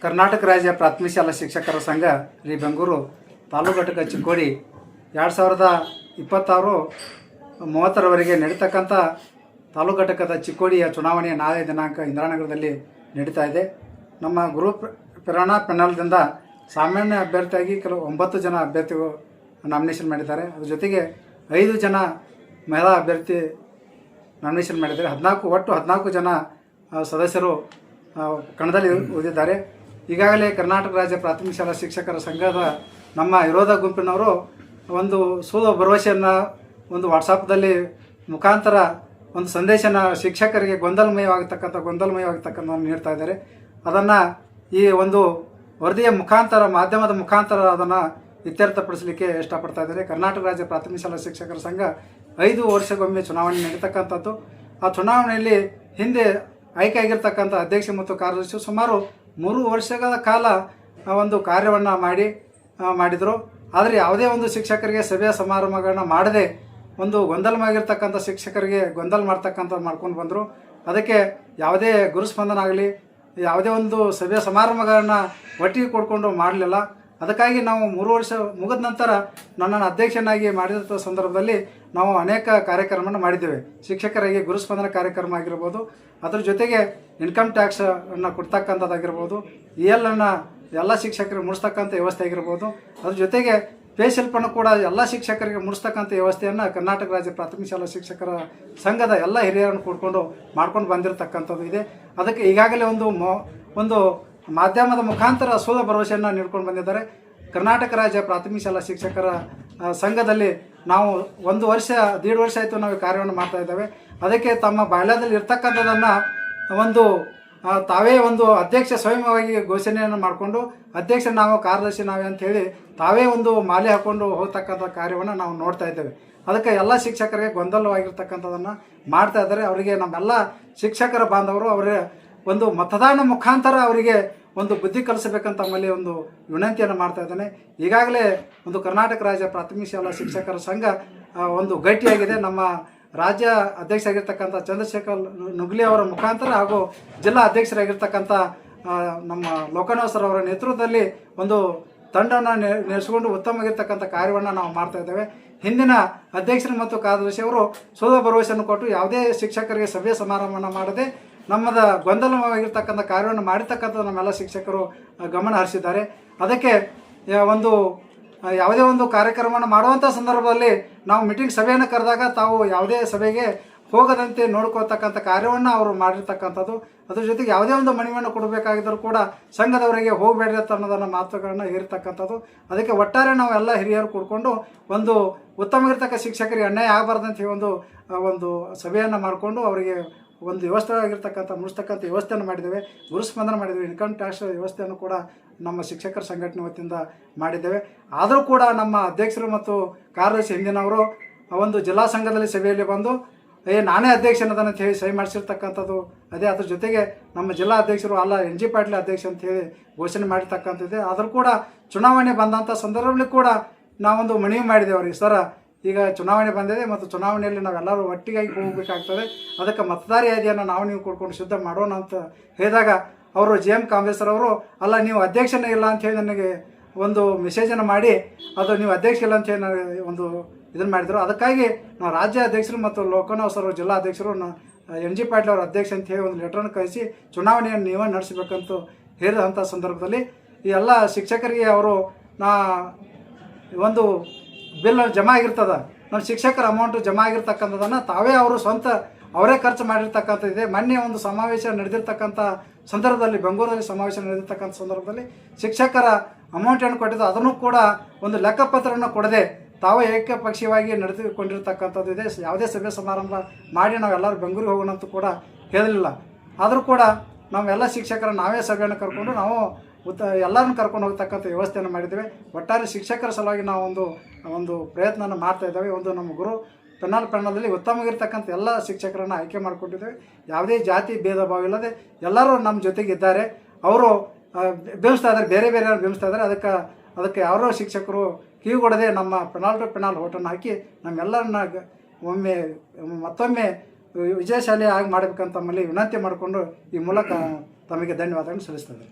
ಕರ್ನಾಟಕ ರಾಜ್ಯ ಪ್ರಾಥಮಿಕ ಶಾಲಾ ಶಿಕ್ಷಕರ ಸಂಘ ಶ್ರೀ ಬೆಂಗೂರು ತಾಲೂಕು ಘಟಕ ಚಿಕ್ಕೋಡಿ 2026-30ರವರೆಗೆ ನಡೀತಕ್ಕಂಥ ತಾಲೂಕು ಘಟಕದ ಚಿಕ್ಕೋಡಿಯ ಚುನಾವಣೆಯ ನಾಳೆ ದಿನಾಂಕ ಇಂದಿರಾನಗರದಲ್ಲಿ ನಡೀತಾ ಇದೆ. ನಮ್ಮ ಗುರು ಪ್ರೇರಣಾ ಪೆನಲ್ದಿಂದ ಸಾಮಾನ್ಯ ಅಭ್ಯರ್ಥಿಯಾಗಿ ಕೆಲವು 9 ಜನ ಅಭ್ಯರ್ಥಿಗಳು ನಾಮಿನೇಷನ್ ಮಾಡಿದ್ದಾರೆ. ಅದ್ರ ಜೊತೆಗೆ 5 ಜನ ಮಹಿಳಾ ಅಭ್ಯರ್ಥಿ ನಾಮಿನೇಷನ್ ಮಾಡಿದ್ದಾರೆ. ಒಟ್ಟು 14 ಜನ ಸದಸ್ಯರು ಕಣದಲ್ಲಿ ಉಳಿದಿದ್ದಾರೆ. ಈಗಾಗಲೇ ಕರ್ನಾಟಕ ರಾಜ್ಯ ಪ್ರಾಥಮಿಕ ಶಾಲಾ ಶಿಕ್ಷಕರ ಸಂಘದ ನಮ್ಮ ವಿರೋಧ ಗುಂಪಿನವರು ಒಂದು ಸುಳ್ಳು ಭರವಸೆಯನ್ನು ಒಂದು ವಾಟ್ಸಪ್ದಲ್ಲಿ ಮುಖಾಂತರ ಒಂದು ಸಂದೇಶನ ಶಿಕ್ಷಕರಿಗೆ ಗೊಂದಲಮಯವಾಗತಕ್ಕಂಥ ನೀಡ್ತಾ ಇದ್ದಾರೆ. ಅದನ್ನು ಈ ಒಂದು ವರದಿಯ ಮುಖಾಂತರ ಮಾಧ್ಯಮದ ಮುಖಾಂತರ ಅದನ್ನು ಇತ್ಯರ್ಥಪಡಿಸಲಿಕ್ಕೆ ಇಷ್ಟಪಡ್ತಾ ಇದ್ದಾರೆ. ಕರ್ನಾಟಕ ರಾಜ್ಯ ಪ್ರಾಥಮಿಕ ಶಾಲಾ ಶಿಕ್ಷಕರ ಸಂಘ 5 ವರ್ಷಕ್ಕೊಮ್ಮೆ ಚುನಾವಣೆ ನಡೀತಕ್ಕಂಥದ್ದು. ಆ ಚುನಾವಣೆಯಲ್ಲಿ ಹಿಂದೆ ಆಯ್ಕೆಯಾಗಿರ್ತಕ್ಕಂಥ ಅಧ್ಯಕ್ಷ ಮತ್ತು ಕಾರ್ಯದರ್ಶಿ ಸುಮಾರು 3 ವರ್ಷಗಳ ಕಾಲ ಒಂದು ಕಾರ್ಯವನ್ನು ಮಾಡಿದರು. ಆದರೆ ಯಾವುದೇ ಒಂದು ಶಿಕ್ಷಕರಿಗೆ ಸಭೆಯ ಸಮಾರಂಭಗಳನ್ನ ಮಾಡದೆ ಒಂದು ಗೊಂದಲವಾಗಿರ್ತಕ್ಕಂಥ ಶಿಕ್ಷಕರಿಗೆ ಗೊಂದಲ ಮಾಡ್ಕೊಂಡು ಬಂದರು. ಅದಕ್ಕೆ ಯಾವುದೇ ಗುರುಸ್ಪಂದನ ಆಗಲಿ ಯಾವುದೇ ಒಂದು ಸಭೆಯ ಸಮಾರಂಭಗಳನ್ನು ಒಟ್ಟಿಗೆ ಕೊಡ್ಕೊಂಡು ಮಾಡಲಿಲ್ಲ. ಅದಕ್ಕಾಗಿ ನಾವು 3 ವರ್ಷ ಮುಗಿದ ನಂತರ ನನ್ನನ್ನು ಅಧ್ಯಕ್ಷನಾಗಿ ಮಾಡಿದ ಸಂದರ್ಭದಲ್ಲಿ ನಾವು ಅನೇಕ ಕಾರ್ಯಕ್ರಮವನ್ನು ಮಾಡಿದ್ದೇವೆ. ಶಿಕ್ಷಕರಿಗೆ ಗುರುಸ್ಪಂದನ ಕಾರ್ಯಕ್ರಮ ಆಗಿರ್ಬೋದು, ಅದ್ರ ಜೊತೆಗೆ ಇನ್ಕಮ್ ಟ್ಯಾಕ್ಸನ್ನು ಕೊಡ್ತಕ್ಕಂಥದ್ದಾಗಿರ್ಬೋದು, EL ಅನ್ನು ಎಲ್ಲ ಶಿಕ್ಷಕರಿಗೆ ಮುಡಿಸ್ತಕ್ಕಂಥ ವ್ಯವಸ್ಥೆ ಆಗಿರ್ಬೋದು, ಅದ್ರ ಜೊತೆಗೆ ಪೇ ಶಿಲ್ಪನ್ನು ಕೂಡ ಎಲ್ಲ ಶಿಕ್ಷಕರಿಗೆ ಮುಡಿಸ್ತಕ್ಕಂಥ ವ್ಯವಸ್ಥೆಯನ್ನು ಕರ್ನಾಟಕ ರಾಜ್ಯ ಪ್ರಾಥಮಿಕ ಶಾಲಾ ಶಿಕ್ಷಕರ ಸಂಘದ ಎಲ್ಲ ಹಿರಿಯರನ್ನು ಮಾಡ್ಕೊಂಡು ಬಂದಿರತಕ್ಕಂಥದ್ದು ಇದೆ. ಅದಕ್ಕೆ ಈಗಾಗಲೇ ಒಂದು ಮಾಧ್ಯಮದ ಮುಖಾಂತರ ಸುಳ್ಳು ಭರವಸೆಯನ್ನು ನೀಡ್ಕೊಂಡು ಬಂದಿದ್ದಾರೆ. ಕರ್ನಾಟಕ ರಾಜ್ಯ ಪ್ರಾಥಮಿಕ ಶಾಲಾ ಶಿಕ್ಷಕರ ಸಂಘದಲ್ಲಿ ನಾವು 1 ವರ್ಷ 1.5 ವರ್ಷ ಆಯಿತು ನಾವು ಕಾರ್ಯವನ್ನು ಮಾಡ್ತಾ ಇದ್ದೇವೆ. ಅದಕ್ಕೆ ತಮ್ಮ ಬಾಲ್ಯದಲ್ಲಿ ಇರ್ತಕ್ಕಂಥದ್ದನ್ನು ತಾವೇ ಒಂದು ಅಧ್ಯಕ್ಷ ಸ್ವಯಂವಾಗಿ ಘೋಷಣೆಯನ್ನು ಮಾಡಿಕೊಂಡು ಅಧ್ಯಕ್ಷ ನಾವು ಕಾರ್ಯದರ್ಶಿ ನಾವೇ ಅಂಥೇಳಿ ತಾವೇ ಒಂದು ಮಾಲೆ ಹಾಕ್ಕೊಂಡು ಹೋಗ್ತಕ್ಕಂಥ ಕಾರ್ಯವನ್ನು ನಾವು ನೋಡ್ತಾ ಇದ್ದೇವೆ. ಅದಕ್ಕೆ ಎಲ್ಲ ಶಿಕ್ಷಕರಿಗೆ ಗೊಂದಲವಾಗಿರ್ತಕ್ಕಂಥದ್ದನ್ನು ಮಾಡ್ತಾ ಇದ್ದಾರೆ. ಅವರಿಗೆ ನಮ್ಮೆಲ್ಲ ಶಿಕ್ಷಕರ ಬಾಂಧವರು ಅವರ ಒಂದು ಮತದಾನ ಮುಖಾಂತರ ಅವರಿಗೆ ಒಂದು ಬುದ್ಧಿ ಕಲಿಸಬೇಕಂತ ನಮ್ಮಲ್ಲಿ ಒಂದು ವಿನಂತಿಯನ್ನು ಮಾಡ್ತಾ ಇದ್ದೇನೆ. ಈಗಾಗಲೇ ಒಂದು ಕರ್ನಾಟಕ ರಾಜ್ಯ ಪ್ರಾಥಮಿಕ ಶಾಲಾ ಶಿಕ್ಷಕರ ಸಂಘ ಒಂದು ಗಟ್ಟಿಯಾಗಿದೆ. ನಮ್ಮ ರಾಜ್ಯ ಅಧ್ಯಕ್ಷರಾಗಿರ್ತಕ್ಕಂಥ ಚಂದ್ರಶೇಖರ್ ನುಗ್ಲಿ ಅವರ ಮುಖಾಂತರ ಹಾಗೂ ಜಿಲ್ಲಾ ಅಧ್ಯಕ್ಷರಾಗಿರ್ತಕ್ಕಂಥ ನಮ್ಮ ಲೋಕನಾಥ್ ಅವರ ನೇತೃತ್ವದಲ್ಲಿ ಒಂದು ತಂಡವನ್ನು ನಡೆಸಿಕೊಂಡು ಉತ್ತಮವಾಗಿರ್ತಕ್ಕಂಥ ಕಾರ್ಯವನ್ನು ನಾವು ಮಾಡ್ತಾ ಇದ್ದೇವೆ. ಹಿಂದಿನ ಅಧ್ಯಕ್ಷರು ಮತ್ತು ಕಾರ್ಯದರ್ಶಿ ಅವರು ಸುಳ್ಳು ಭರವಸೆಯನ್ನು ಕೊಟ್ಟು ಯಾವುದೇ ಶಿಕ್ಷಕರಿಗೆ ಸಭೆ ಸಮಾರಂಭವನ್ನು ಮಾಡದೆ ನಮ್ಮದ ಗೊಂದಲವಾಗಿರ್ತಕ್ಕಂಥ ಕಾರ್ಯವನ್ನು ಮಾಡಿರ್ತಕ್ಕಂಥ ನಮ್ಮೆಲ್ಲ ಶಿಕ್ಷಕರು ಗಮನ ಹರಿಸಿದ್ದಾರೆ. ಅದಕ್ಕೆ ಯಾವುದೇ ಒಂದು ಕಾರ್ಯಕ್ರಮವನ್ನು ಮಾಡುವಂಥ ಸಂದರ್ಭದಲ್ಲಿ ನಾವು ಮೀಟಿಂಗ್ ಸಭೆಯನ್ನು ಕರೆದಾಗ ತಾವು ಯಾವುದೇ ಸಭೆಗೆ ಹೋಗದಂತೆ ನೋಡ್ಕೊಳ್ತಕ್ಕಂಥ ಕಾರ್ಯವನ್ನು ಅವರು ಮಾಡಿರ್ತಕ್ಕಂಥದ್ದು. ಅದ್ರ ಜೊತೆಗೆ ಯಾವುದೇ ಒಂದು ಮನವಿಯನ್ನು ಕೊಡಬೇಕಾಗಿದ್ದರೂ ಕೂಡ ಸಂಘದವರಿಗೆ ಹೋಗಬೇಡ್ರಿ ಅನ್ನೋದನ್ನು ಮಾತುಗಳನ್ನು ಹೇರ್ತಕ್ಕಂಥದ್ದು. ಅದಕ್ಕೆ ಒಟ್ಟಾರೆ ನಾವು ಎಲ್ಲ ಹಿರಿಯರು ಕೂಡ್ಕೊಂಡು ಒಂದು ಉತ್ತಮವಾಗಿರ್ತಕ್ಕ ಶಿಕ್ಷಕರಿಗೆ ಅನ್ಯಾಯ ಆಗಬಾರ್ದಂತ ಒಂದು ಸಭೆಯನ್ನು ಮಾಡಿಕೊಂಡು ಅವರಿಗೆ ಒಂದು ವ್ಯವಸ್ಥೆ ಆಗಿರ್ತಕ್ಕಂಥ ಮುಡಿಸ್ತಕ್ಕಂಥ ವ್ಯವಸ್ಥೆಯನ್ನು ಮಾಡಿದ್ದೇವೆ. ಗುರುಸ್ಪಂದನ ಮಾಡಿದ್ದೇವೆ. ಇನ್ಕಮ್ ಟ್ಯಾಕ್ಸ್ ವ್ಯವಸ್ಥೆಯನ್ನು ಕೂಡ ನಮ್ಮ ಶಿಕ್ಷಕರ ಸಂಘಟನೆ ವತಿಯಿಂದ ಮಾಡಿದ್ದೇವೆ. ಆದರೂ ಕೂಡ ನಮ್ಮ ಅಧ್ಯಕ್ಷರು ಮತ್ತು ಕಾರ್ಯದರ್ಶಿ ಹಿಂದಿನವರು ಒಂದು ಜಿಲ್ಲಾ ಸಂಘದಲ್ಲಿ ಸಭೆಯಲ್ಲಿ ಬಂದು ನಾನೇ ಅಧ್ಯಕ್ಷನದನ್ನು ಹೇಳಿ ಸಹಿ ಮಾಡಿಸಿರ್ತಕ್ಕಂಥದ್ದು ಅದೇ. ಅದ್ರ ಜೊತೆಗೆ ನಮ್ಮ ಜಿಲ್ಲಾ ಅಧ್ಯಕ್ಷರು ಅಲ್ಲ NG ಪಾಟೀಲ್ ಅಧ್ಯಕ್ಷ ಅಂತ ಹೇಳಿ ಘೋಷಣೆ ಮಾಡಿರ್ತಕ್ಕಂಥದ್ದೇ. ಆದರೂ ಕೂಡ ಚುನಾವಣೆ ಬಂದಂಥ ಸಂದರ್ಭದಲ್ಲಿ ಕೂಡ ನಾವೊಂದು ಮನವಿ ಮಾಡಿದ್ದೇವೆ ಅವ್ರಿಗೆ, ಸರ್ ಈಗ ಚುನಾವಣೆ ಬಂದಿದೆ ಮತ್ತು ಚುನಾವಣೆಯಲ್ಲಿ ನಾವೆಲ್ಲರೂ ಒಟ್ಟಿಗಾಗಿ ಹೋಗಬೇಕಾಗ್ತದೆ, ಅದಕ್ಕೆ ಮತದಾರ ಯಾದಿಯನ್ನು ನೀವು ಕೊಡ್ಕೊಂಡು ಸಿದ್ಧ ಮಾಡೋಣ ಅಂತ ಹೇಳಿದಾಗ ಅವರು JM ಕಾಂಗ್ರೆಸ್ಸರ್ ಅವರು ಅಲ್ಲ ನೀವು ಅಧ್ಯಕ್ಷನೇ ಇಲ್ಲ ಅಂಥೇಳಿ ನನಗೆ ಒಂದು ಮೆಸೇಜನ್ನು ಮಾಡಿ ಅದು ನೀವು ಅಧ್ಯಕ್ಷ ಇಲ್ಲ ಅಂಥೇಳಿ ನನಗೆ ಒಂದು ಇದನ್ನು ಮಾಡಿದರು. ಅದಕ್ಕಾಗಿ ನಾವು ರಾಜ್ಯ ಅಧ್ಯಕ್ಷರು ಮತ್ತು ಲೋಕನಾಥ್ ಅವರು ಜಿಲ್ಲಾ ಅಧ್ಯಕ್ಷರು NG ಪಾಟೀಲ್ ಅವರ ಅಧ್ಯಕ್ಷ ಅಂತ ಹೇಳಿ ಒಂದು ಲೆಟ್ರನ್ನು ಕಳಿಸಿ ಚುನಾವಣೆಯನ್ನು ನೀವೇ ನಡೆಸಬೇಕಂತ ಹೇಳಿದಂಥ ಸಂದರ್ಭದಲ್ಲಿ ಈ ಎಲ್ಲ ಶಿಕ್ಷಕರಿಗೆ ಅವರು ಒಂದು ಬಿಲ್ ಜಮಾ ಆಗಿರ್ತದೆ, ನಮ್ಮ ಶಿಕ್ಷಕರ ಅಮೌಂಟು ಜಮಾ ಆಗಿರ್ತಕ್ಕಂಥದ್ದನ್ನು ತಾವೇ ಅವರು ಅವರೇ ಖರ್ಚು ಮಾಡಿರ್ತಕ್ಕಂಥದ್ದಿದೆ. ಮೊನ್ನೆ ಒಂದು ಸಮಾವೇಶ ನಡೆದಿರ್ತಕ್ಕಂಥ ಸಂದರ್ಭದಲ್ಲಿ ಬೆಂಗಳೂರಲ್ಲಿ ಸಮಾವೇಶ ನಡೆದಿರ್ತಕ್ಕಂಥ ಸಂದರ್ಭದಲ್ಲಿ ಶಿಕ್ಷಕರ ಅಮೌಂಟನ್ನು ಕೊಟ್ಟಿದ್ದು ಅದನ್ನು ಕೂಡ ಒಂದು ಲೆಕ್ಕಪತ್ರವನ್ನು ಕೊಡದೆ ತಾವೇ ಏಕಪಕ್ಷೀಯವಾಗಿ ನಡೆದುಕೊಂಡಿರ್ತಕ್ಕಂಥದ್ದು ಇದೆ. ಯಾವುದೇ ಸಭೆ ಸಮಾರಂಭ ಮಾಡಿ ನಾವೆಲ್ಲರೂ ಬೆಂಗಳೂರಿಗೆ ಹೋಗೋಣ ಅಂತ ಕೂಡ ಹೇಳಲಿಲ್ಲ. ಆದರೂ ಕೂಡ ನಾವೆಲ್ಲ ಶಿಕ್ಷಕರ ನಾವೇ ಸಭೆಯನ್ನು ಕರ್ಕೊಂಡು ನಾವು ಎಲ್ಲರನ್ನು ಕರ್ಕೊಂಡು ಹೋಗ್ತಕ್ಕಂಥ ವ್ಯವಸ್ಥೆಯನ್ನು ಮಾಡಿದ್ದೇವೆ. ಒಟ್ಟಾರೆ ಶಿಕ್ಷಕರ ಸಲುವಾಗಿ ನಾವು ಒಂದು ಪ್ರಯತ್ನವನ್ನು ಮಾಡ್ತಾ ಇದ್ದೇವೆ. ನಮ್ಮ ಗುರು ಪೆನಲ್ದಲ್ಲಿ ಉತ್ತಮವಾಗಿರ್ತಕ್ಕಂಥ ಎಲ್ಲ ಶಿಕ್ಷಕರನ್ನು ಆಯ್ಕೆ ಮಾಡಿಕೊಂಡಿದ್ದೇವೆ. ಯಾವುದೇ ಜಾತಿ ಭೇದ ಭಾವ ಇಲ್ಲದೆ ಎಲ್ಲರೂ ನಮ್ಮ ಜೊತೆಗಿದ್ದಾರೆ. ಅವರು ಬೆಂಬಲಿಸ್ತಾ ಇದ್ದಾರೆ, ಬೇರೆ ಬೆಂಬಲಿಸ್ತಾ ಇದ್ದಾರೆ. ಅದಕ್ಕೆ ಯಾರೋ ಶಿಕ್ಷಕರು ಕಿವಿಗೊಡದೆ ನಮ್ಮ ಪೆನಾಲ್ ಓಟನ್ನು ಹಾಕಿ ನಮ್ಮೆಲ್ಲರನ್ನ ಮತ್ತೊಮ್ಮೆ ವಿಜಯಶಾಲಿ ಆಗಿ ಮಾಡಬೇಕಂತ ತಮ್ಮಲ್ಲಿ ವಿನಂತಿ ಮಾಡಿಕೊಂಡು ಈ ಮೂಲಕ ತಮಗೆ ಧನ್ಯವಾದಗಳನ್ನು ಸಲ್ಲಿಸ್ತದೆ.